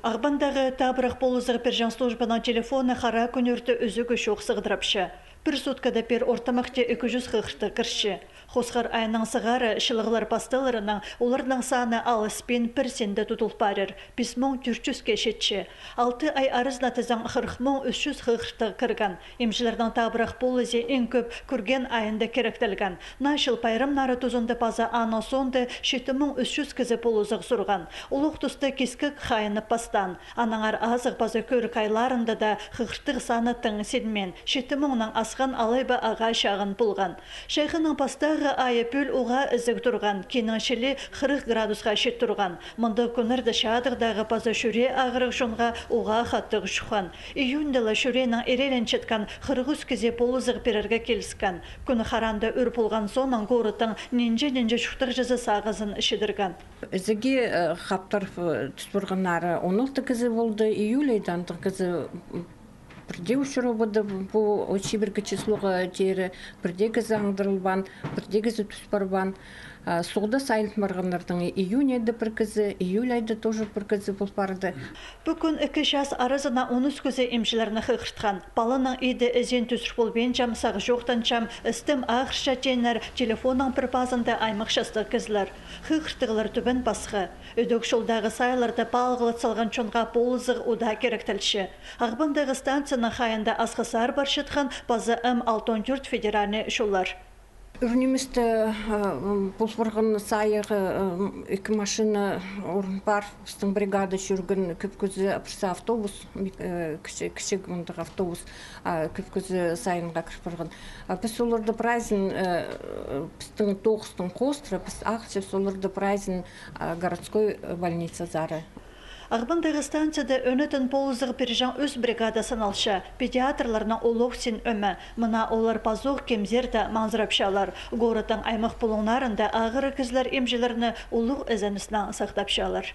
Ағбандағы табырық болузығы пержан службаның телефоны қара күнерті үзігі шоқ сығдырапшы. Bir sutkada per ortamakta 200 хыхты кірші. Хосқар айының сығары шылығылар пастыларының олардың саны алыспен персенді тұтылып барыр. 5400 кешетші. 6 ай арызна тізің 40300 хыхты кірген. Емшілердің табырақ болызы ең көп күрген айында керектілген. Нашыл пайрым нары тұзынды паза аны сонды 7300 кізі болызық сұрған. Олық тұсты кескік қайыны пастан. Анаңар азық паза көрік айларында да хыхтық саны тың седмен. 7000-нің асқан алайба аға шағын бұлған. Шайхының пастағы айы пөл оға ізік тұрған, кенің шілі 40 градусқа шет тұрған. Мұнды күнірді шадығдағы паза шүре ағырық жонға оға қаттық шуған. Июнділі шүренің ерелен четкен 40 кізе полызық перерге келіскен. Күні қаранды өр болған соның ғорытың ненже шуқтық жызы сағызын ішідірген.Ізіге қаптар түспұрғанары 16 кізі болды, июлейдан кізі бірде ұшырабыды бұл чибіргі числоға тері, бірдегі заңдырылбан, бірдегі түспарбан. Соғда сайылт марғандардың июнь айды бір кізі, июль айды тоже бір кізі бұл барды. Бүкін 2 жас арызына 13 көзі емшілеріні қиқыртқан. Балының еді ізен түсір бол бен жам, сағы жоқтан жам, істім ағырша тенер, телефонның бір базында аймақ жасты кізлер. Қиқыртығылар түбін басқы. Өдік шолдағы сайларды балғылы салған чонға болызық ұда керектілші. Ағбандағы станцияның қайында асқысар бар шытқан базы М64 федеральны шолар. Үрнемісті бұлбұрғын сайығы 2 машина орын бар, біздің бригада жүрген көп көзі апырса автобус, кішік мұндық автобус көп көзі сайынға кірпірген. Біз оларды прайзын, біздің 9-тың қостыры, біз ақчы оларды прайзын городской больница зары. Ағбандағы станцияда өнетін полызығы пережан өз бригадасын алшы. Педиатрларына олық сен өмі. Мұна олар пазуқ кемзерді манзырапшалар. Ғорытың аймақ бұлыңларында ағыры кізлер емжелеріні олық әзінісінен сақтапшалар.